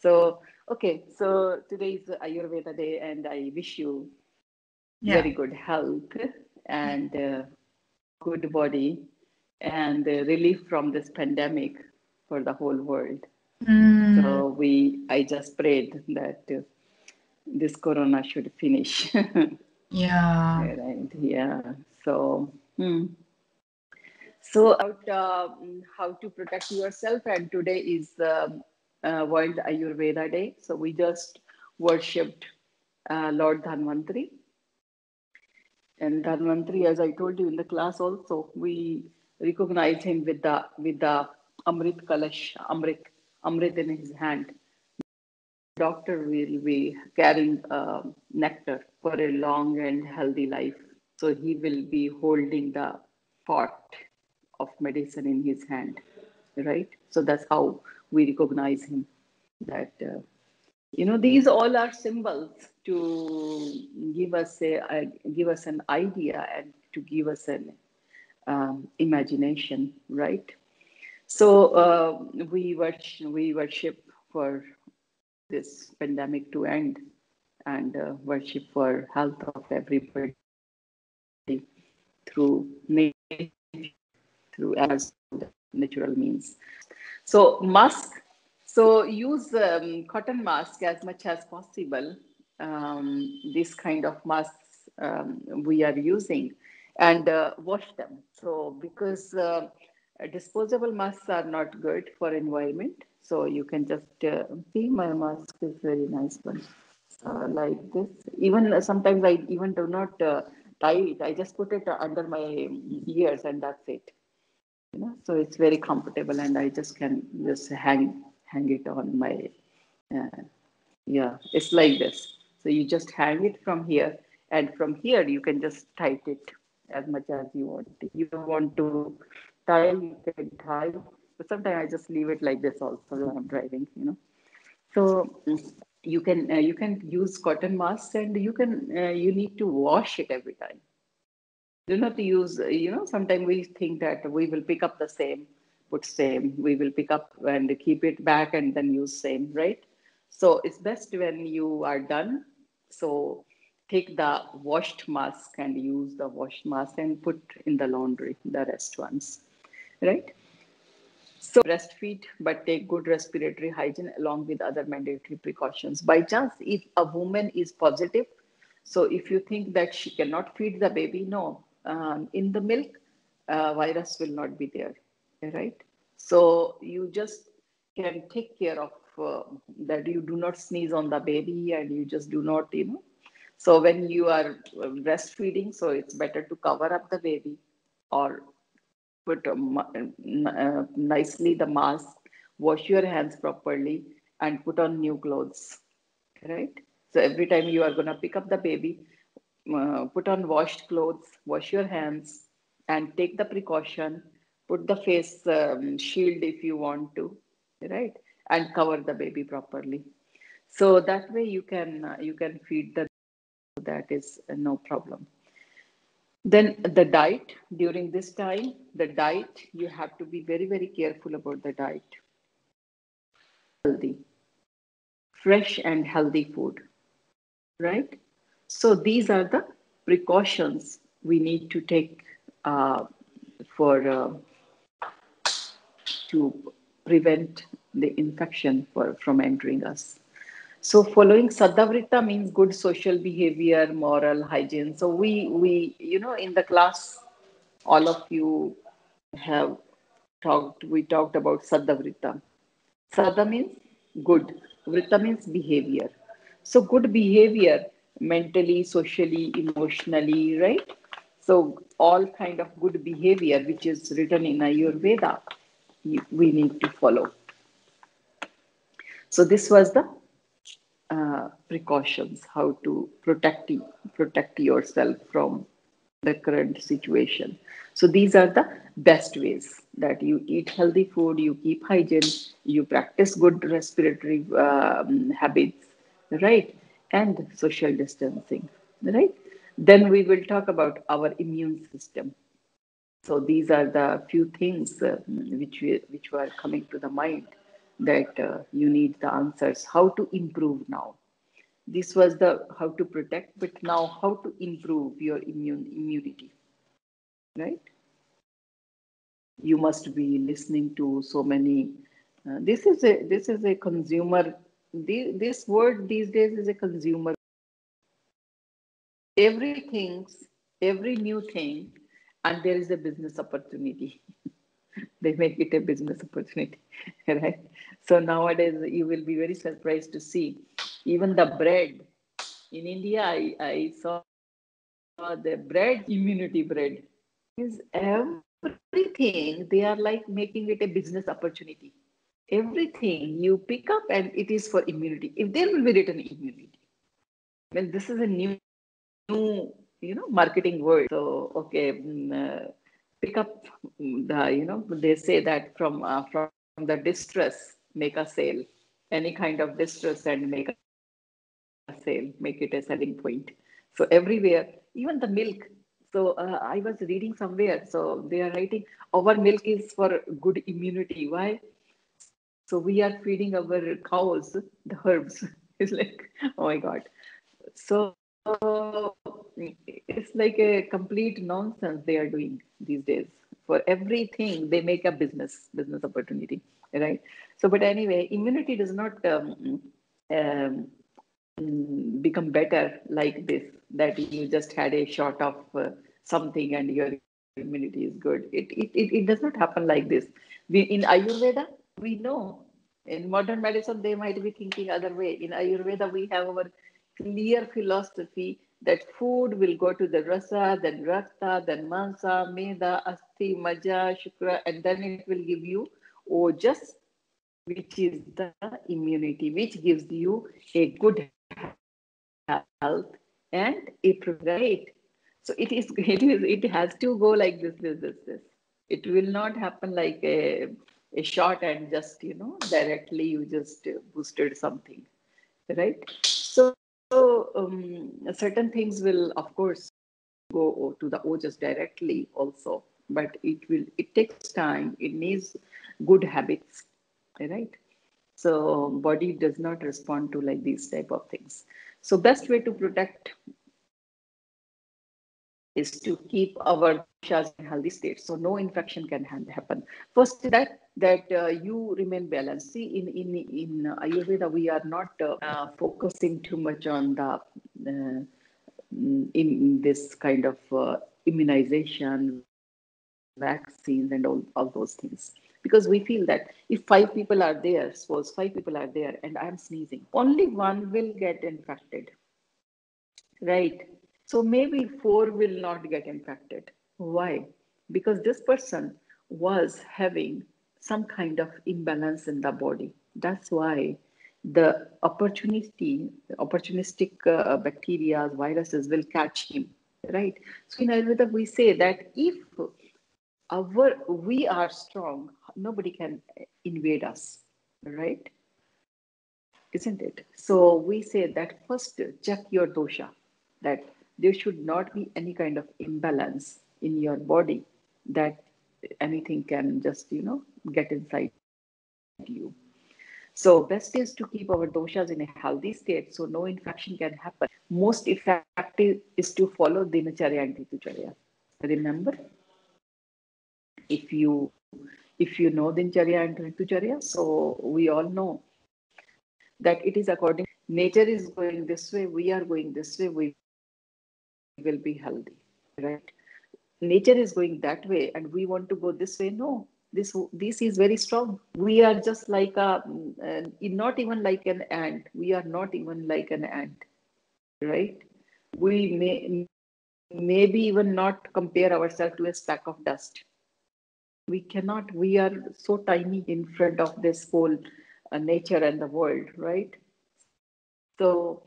So, okay, so today is Ayurveda Day, and I wish you Yeah. very good health and good body and relief from this pandemic for the whole world. Mm, So I just prayed that this corona should finish. yeah. Right? Yeah. So, so about how to protect yourself, and today is World Ayurveda Day. So we just worshipped Lord Dhanvantari, and Dhanvantari, as I told you in the class, also we recognize him with the Amrit Kalash, Amrit in his hand. Doctor will be carrying nectar for a long and healthy life. So he will be holding the pot of medicine in his hand, right? So that's how we recognize him. That these all are symbols to give us an idea and to give us an imagination, right? So we worship for this pandemic to end and worship for health of everybody through nature, through natural means. So mask. So use cotton mask as much as possible. This kind of masks we are using, and wash them. So because disposable masks are not good for environment, so you can just see my mask is very nice one. Like this. Even sometimes I even do not tie it. I just put it under my ears and that's it. So it's very comfortable, and I just can just hang it on my uh, yeah. It's like this. So you just hang it from here, and from here you can just tight it as much as you want. If you want to tie, you can tie. But sometimes I just leave it like this also when I'm driving. So you can use cotton masks, and you need to wash it every time. Do not use, sometimes we think that we will pick up the same, put same, we will pick up and keep it back and then use same, right? So it's best when you are done. So take the washed mask and use the washed mask and put in the laundry, the rest ones, right? So breastfeed, but take good respiratory hygiene along with other mandatory precautions. By chance, if a woman is positive, so if you think that she cannot feed the baby, no, in the milk, virus will not be there, right? So you just can take care of that. You do not sneeze on the baby, and you just do not, So when you are breastfeeding, so it's better to cover up the baby or put nicely the mask, wash your hands properly, and put on new clothes, right? So every time you are going to pick up the baby, put on washed clothes, wash your hands, and take the precaution. Put the face shield if you want to, right? And cover the baby properly. So that way you can feed the. That is no problem. Then the diet during this time, the diet, you have to be very, very careful about the diet. Healthy, fresh and healthy food, right? So these are the precautions we need to take for to prevent the infection from entering us. So following Sadavrita means good social behavior, moral hygiene. So in the class, all of you have we talked about Sadavrita. Sada means good, Vrita means behavior. So good behavior mentally, socially, emotionally, right? So all kind of good behavior which is written in Ayurveda, we need to follow. So this was the precautions, how to protect yourself from the current situation. So these are the best ways that you eat healthy food, you keep hygiene, you practice good respiratory habits, right? And social distancing, right? Then we will talk about our immune system. So these are the few things which were coming to the mind that you need the answers. How to improve now? This was the how to protect, but now how to improve your immunity, right? You must be listening to so many. This is a consumer. This word these days is a consumer. Everything, every new thing, and there is a business opportunity. They make it a business opportunity, right? So nowadays you will be very surprised to see even the bread in India. I saw the bread, immunity bread is everything. They are like making it a business opportunity. Everything you pick up and it is for immunity. If there will be written immunity, well, this is a new marketing word. So okay, pick up they say that from the distress make a sale, any kind of distress and make a sale, make it a selling point. So everywhere, even the milk. So I was reading somewhere. So they are writing our milk is for good immunity. Why? So we are feeding our cows the herbs. It's like, oh my God. So it's like a complete nonsense they are doing these days. For everything, they make a business opportunity, right? So, but anyway, immunity does not um, become better like this, that you just had a shot of something and your immunity is good. It does not happen like this. In Ayurveda, we know. In modern medicine, they might be thinking other way. In Ayurveda, we have our clear philosophy that food will go to the rasa, then rakta, then mansa, meda, asti, maja, shukra, and then it will give you ojas, which is the immunity, which gives you a good health and a right. So it has to go like this. It will not happen like a shot and just directly you just boosted something, right? So certain things will of course go to the ojas directly also, but it takes time. It needs good habits, right? So body does not respond to like these type of things. So best way to protect is to keep our doshas in healthy state, so no infection can happen. First is that you remain balanced. See, in Ayurveda, we are not focusing too much on the in this kind of immunization, vaccines, and all those things. Because we feel that if five people are there, suppose five people are there, and I'm sneezing, only one will get infected, right? So maybe four will not get infected. Why? Because this person was having some kind of imbalance in the body. That's why opportunistic bacteria, viruses will catch him, right? So in Ayurveda, we say that if we are strong, nobody can invade us, right? Isn't it? So we say that first check your dosha, that there should not be any kind of imbalance in your body, that anything can just, get inside you. So best is to keep our doshas in a healthy state so no infection can happen. Most effective is to follow dinacharya and ritucharya. Remember, if you if you know dinacharya and ritucharya, so we all know that it is according nature is going this way, we are going this way, we will be healthy, right? Nature is going that way and we want to go this way. No, this is very strong. We are just like not even like an ant. We are not even like an ant, right? We maybe even not compare ourselves to a speck of dust. We cannot. We are so tiny in front of this whole nature and the world, right? So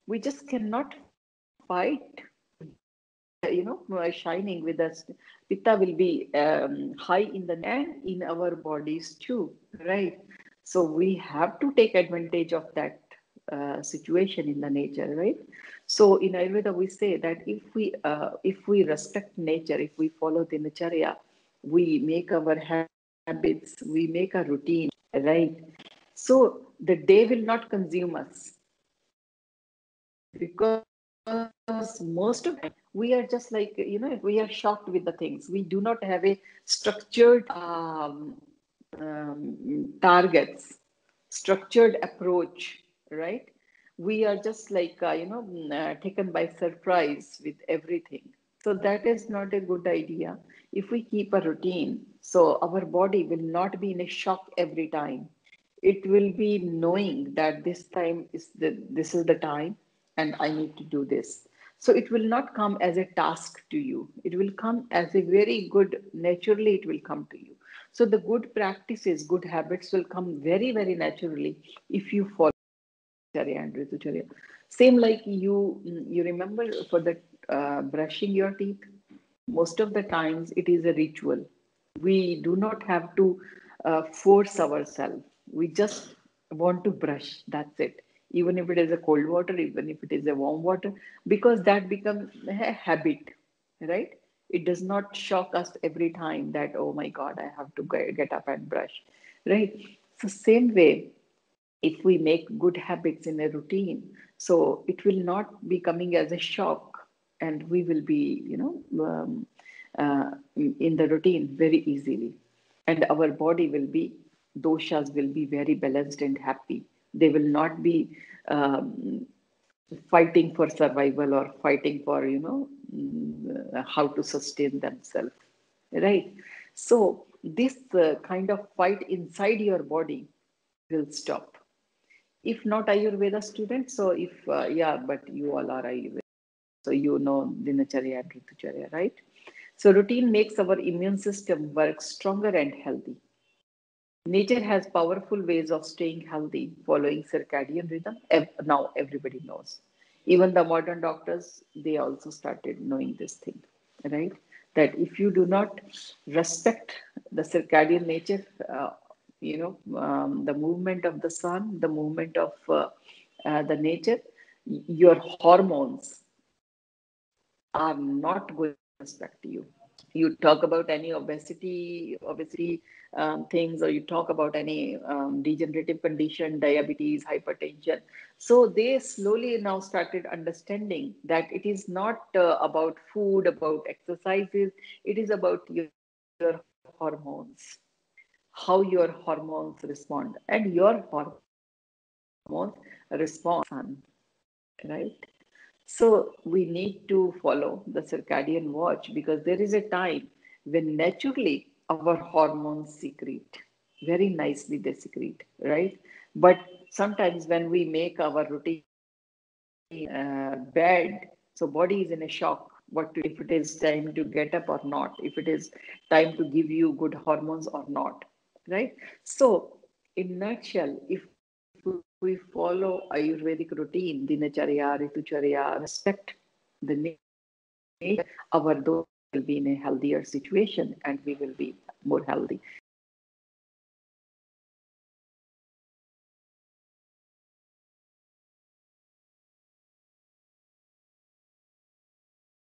we just cannot fight, shining with us. Pitta will be high in the and in our bodies too, right? So we have to take advantage of that situation in the nature, right? So in Ayurveda, we say that if we respect nature, if we follow the Dinacharya, we make our habits, we make a routine, right? So the day will not consume us, because most of the time we are just like, we are shocked with the things. We do not have a structured targets, structured approach, right? We are just like, taken by surprise with everything. So that is not a good idea. If we keep a routine, so our body will not be in a shock every time. It will be knowing that this is the time and I need to do this. So it will not come as a task to you. It will come as a very good, naturally it will come to you. So the good practices, good habits will come very, very naturally if you follow Charya and Ritucharya. Same like you remember for the brushing your teeth. Most of the times it is a ritual. We do not have to force ourselves. We just want to brush. That's it. Even if it is a cold water, even if it is a warm water, because that becomes a habit, right? It does not shock us every time that, oh my God, I have to get up and brush, right? So same way, if we make good habits in a routine, so it will not be coming as a shock, and we will be, in the routine very easily, and our body will be, doshas will be very balanced and happy. They will not be fighting for survival or fighting for, how to sustain themselves, right? So this kind of fight inside your body will stop. If not Ayurveda students, so if, yeah, but you all are Ayurveda, so you know Dinacharya and Ritucharya, right? So routine makes our immune system work stronger and healthy. Nature has powerful ways of staying healthy following circadian rhythm. Now everybody knows. Even the modern doctors, they also started knowing this thing, right? That if you do not respect the circadian nature, the movement of the sun, the movement of the nature, your hormones are not going to respect you. You talk about any obesity things, or you talk about any degenerative condition, diabetes, hypertension. So they slowly now started understanding that it is not about food, about exercises. It is about your hormones, how your hormones respond, and your hormones respond sun, right? So we need to follow the circadian watch, because there is a time when naturally our hormones secrete. Very nicely they secrete, right? But sometimes when we make our routine bad, so body is in a shock. What to, if it is time to get up or not, if it is time to give you good hormones or not, right? So in nutshell, if we follow Ayurvedic routine, Dinacharya, Ritucharya, respect the nature, our dosha will be in a healthier situation and we will be more healthy.